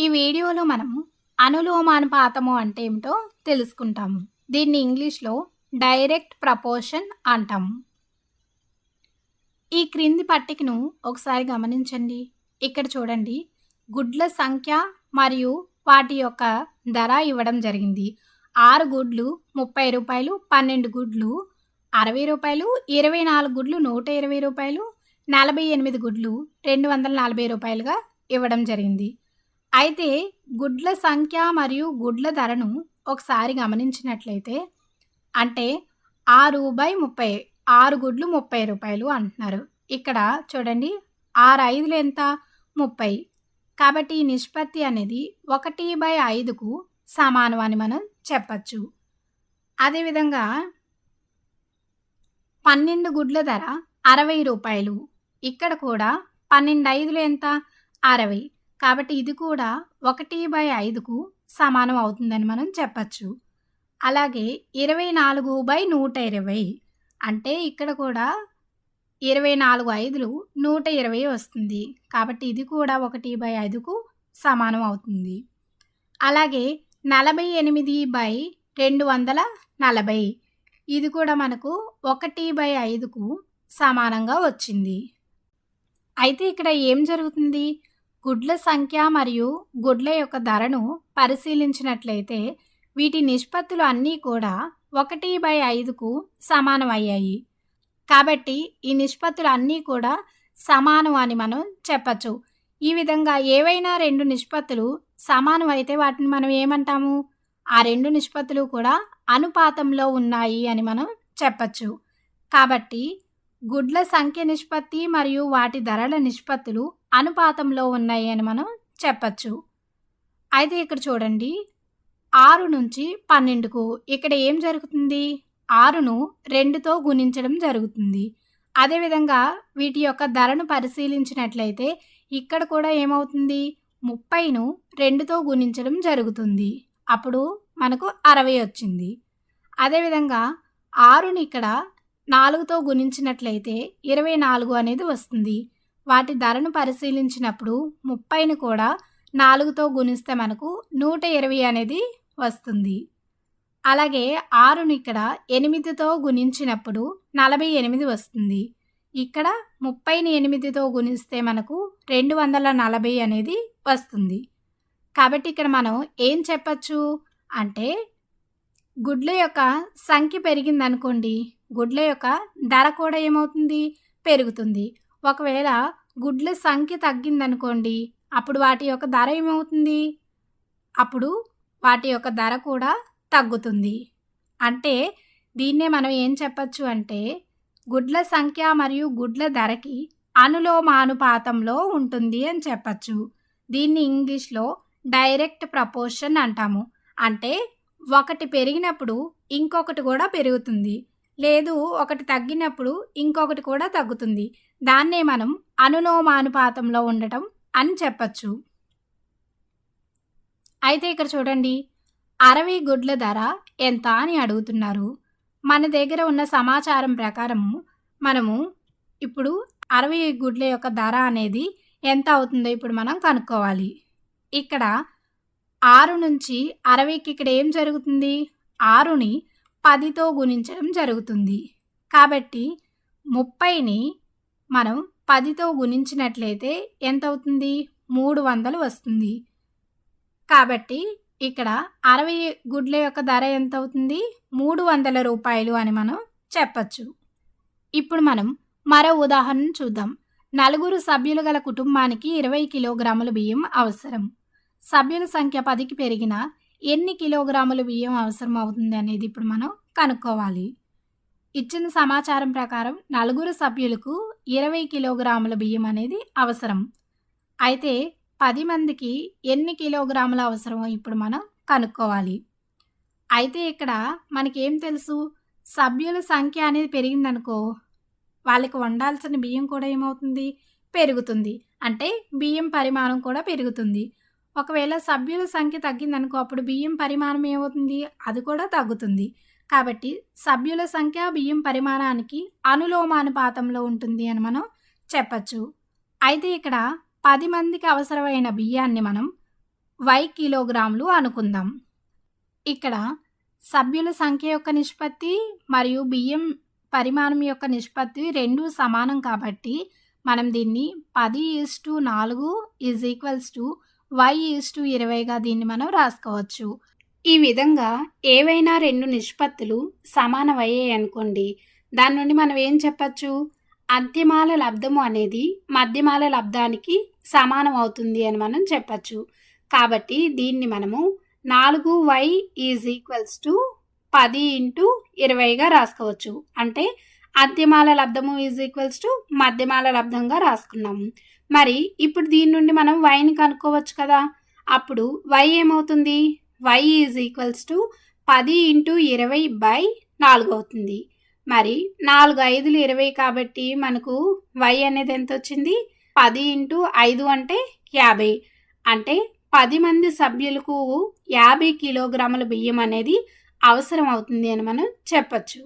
ఈ వీడియోలో మనము అనులోమానుపాతము అంటే ఏమిటో తెలుసుకుంటాము. దీన్ని ఇంగ్లీష్‌లో డైరెక్ట్ ప్రపోర్షన్ అంటాము. ఈ క్రింది పట్టికను ఒకసారి గమనించండి. ఇక్కడ చూడండి, గుడ్ల సంఖ్య మరియు వాటి యొక్క ధర ఇవ్వడం జరిగింది. 6 గుడ్లు రూ. 30, 12 గుడ్లు రూ. 60, 24 గుడ్లు రూ. 120, 48 గుడ్లు రూ. 240గా ఇవ్వడం జరిగింది. అయితే గుడ్ల సంఖ్య మరియు గుడ్ల ధరను ఒకసారి గమనించినట్లయితే, అంటే 6/30, 6 గుడ్లు రూ. 30 అంటున్నారు. ఇక్కడ చూడండి, 6 5లు ఎంత? 30. కాబట్టి ఈ నిష్పత్తి అనేది 1/5కు సమానం అని మనం చెప్పచ్చు. అదేవిధంగా 12 గుడ్ల ధర రూ. 60. ఇక్కడ కూడా 12 5లు ఎంత? 60. కాబట్టి ఇది కూడా 1/5కు సమానం అవుతుందని మనం చెప్పచ్చు. అలాగే 24/120, అంటే ఇక్కడ కూడా 24 5లు 120 వస్తుంది. కాబట్టి ఇది కూడా 1/5కు సమానం అవుతుంది. అలాగే 48/240, ఇది కూడా మనకు 1/5కు సమానంగా వచ్చింది. అయితే ఇక్కడ ఏం జరుగుతుంది? గుడ్ల సంఖ్య మరియు గుడ్ల యొక్క ధరను పరిశీలించినట్లయితే వీటి నిష్పత్తులు అన్నీ కూడా 1/5కు సమానం అయ్యాయి. కాబట్టి ఈ నిష్పత్తులు అన్నీ కూడా సమానం అని మనం చెప్పచ్చు. ఈ విధంగా ఏవైనా 2 నిష్పత్తులు సమానం అయితే వాటిని మనం ఏమంటాము? ఆ 2 నిష్పత్తులు కూడా అనుపాతంలో ఉన్నాయి అని మనం చెప్పచ్చు. కాబట్టి గుడ్ల సంఖ్య నిష్పత్తి మరియు వాటి ధరల నిష్పత్తులు అనుపాతంలో ఉన్నాయి అని మనం చెప్పచ్చు. అయితే ఇక్కడ చూడండి, 6 నుంచి 12కు ఇక్కడ ఏం జరుగుతుంది? 6ను 2తో గుణించడం జరుగుతుంది. అదేవిధంగా వీటి యొక్క ధరను పరిశీలించినట్లయితే ఇక్కడ కూడా ఏమవుతుంది? 30ను 2తో గుణించడం జరుగుతుంది. అప్పుడు మనకు 60 వచ్చింది. అదేవిధంగా 6ని ఇక్కడ 4తో గుణించినట్లయితే 24 అనేది వస్తుంది. వాటి ధరను పరిశీలించినప్పుడు 30ని కూడా 4తో గుణిస్తే మనకు 120 అనేది వస్తుంది. అలాగే 6ని ఇక్కడ 8తో గుణించినప్పుడు 48 వస్తుంది. ఇక్కడ 30ని 8తో గుణిస్తే మనకు 240 అనేది వస్తుంది. కాబట్టి ఇక్కడ మనం ఏం చెప్పచ్చు అంటే, గుడ్ల యొక్క సంఖ్య పెరిగిందనుకోండి, గుడ్ల యొక్క ధర కూడా ఏమవుతుంది? పెరుగుతుంది. ఒకవేళ గుడ్ల సంఖ్య తగ్గిందనుకోండి, అప్పుడు వాటి యొక్క ధర ఏమవుతుంది? అప్పుడు వాటి యొక్క ధర కూడా తగ్గుతుంది. అంటే దీన్నే మనం ఏం చెప్పచ్చు అంటే, గుడ్ల సంఖ్య మరియు గుడ్ల ధరకి అనులోమానుపాతంలో ఉంటుంది అని చెప్పచ్చు. దీన్ని ఇంగ్లీష్‌లో డైరెక్ట్ ప్రపోర్షన్ అంటాము. అంటే ఒకటి పెరిగినప్పుడు ఇంకొకటి కూడా పెరుగుతుంది, లేదు ఒకటి తగ్గినప్పుడు ఇంకొకటి కూడా తగ్గుతుంది. దాన్నే మనం అనులోమానుపాతంలో ఉండటం అని చెప్పచ్చు. అయితే ఇక్కడ చూడండి, 60 గుడ్ల ధర ఎంత అని అడుగుతున్నారు. మన దగ్గర ఉన్న సమాచారం ప్రకారము మనము ఇప్పుడు 60 గుడ్ల యొక్క ధర అనేది ఎంత అవుతుందో ఇప్పుడు మనం కనుక్కోవాలి. ఇక్కడ 6 నుంచి 60కి ఇక్కడ ఏం జరుగుతుంది? 6ని 10తో గుణించడం జరుగుతుంది. కాబట్టి 30ని మనం 10తో గుణించినట్లయితే ఎంత అవుతుంది? 300 వస్తుంది. కాబట్టి ఇక్కడ 60 గుడ్ల యొక్క ధర ఎంత అవుతుంది? రూ. 300 అని మనం చెప్పచ్చు. ఇప్పుడు మనం మరో ఉదాహరణ చూద్దాం. 4 సభ్యులు గల కుటుంబానికి 20 కిలోగ్రాముల బియ్యం అవసరం. సభ్యుల సంఖ్య 10కి పెరిగిన ఎన్ని కిలోగ్రాముల బియ్యం అవసరం అవుతుంది అనేది ఇప్పుడు మనం కనుక్కోవాలి. ఇచ్చిన సమాచారం ప్రకారం 4 సభ్యులకు 20 కిలోగ్రాముల బియ్యం అనేది అవసరం. అయితే 10 మందికి ఎన్ని కిలోగ్రాములు అవసరమో ఇప్పుడు మనం కనుక్కోవాలి. అయితే ఇక్కడ మనకేం తెలుసు? సభ్యుల సంఖ్య అనేది పెరిగిందనుకో, వాళ్ళకి వండాల్సిన బియ్యం కూడా ఏమవుతుంది? పెరుగుతుంది. అంటే బియ్యం పరిమాణం కూడా పెరుగుతుంది. ఒకవేళ సభ్యుల సంఖ్య తగ్గిందనుకో, అప్పుడు బియ్యం పరిమాణం ఏమవుతుంది? అది కూడా తగ్గుతుంది. కాబట్టి సభ్యుల సంఖ్య బియ్యం పరిమాణానికి అనులోమానుపాతంలో ఉంటుంది అని మనం చెప్పచ్చు. అయితే ఇక్కడ 10 మందికి అవసరమైన బియ్యాన్ని మనం వై కిలోగ్రాములు అనుకుందాం. ఇక్కడ సభ్యుల సంఖ్య యొక్క నిష్పత్తి మరియు బియ్యం పరిమాణం యొక్క నిష్పత్తి రెండూ సమానం కాబట్టి మనం దీన్ని 10:4 y:20గా దీన్ని మనం రాసుకోవచ్చు. ఈ విధంగా ఏవైనా రెండు నిష్పత్తులు సమానమయ్యాయి అనుకోండి, దాని నుండి మనం ఏం చెప్పచ్చు, అంత్యమాల లబ్ధము అనేది మధ్యమాల లబ్ధానికి సమానం అవుతుంది అని మనం చెప్పచ్చు. కాబట్టి దీన్ని మనము 4y = 10 × 20గా రాసుకోవచ్చు. అంటే అంత్యమాల లబ్ధము మధ్యమాల లబ్ధంగా రాసుకున్నాము. మరి ఇప్పుడు దీని నుండి మనం వైని కనుక్కోవచ్చు కదా. అప్పుడు వై ఏమవుతుంది, y = 10 × 20/4 అవుతుంది. మరి 4 5లు 20 కాబట్టి మనకు y అనేది ఎంత వచ్చింది, 10 × 5 అంటే 50. అంటే 10 మంది సభ్యులకు 50 కిలోగ్రాముల బియ్యం అనేది అవసరం అవుతుంది అని మనం చెప్పచ్చు.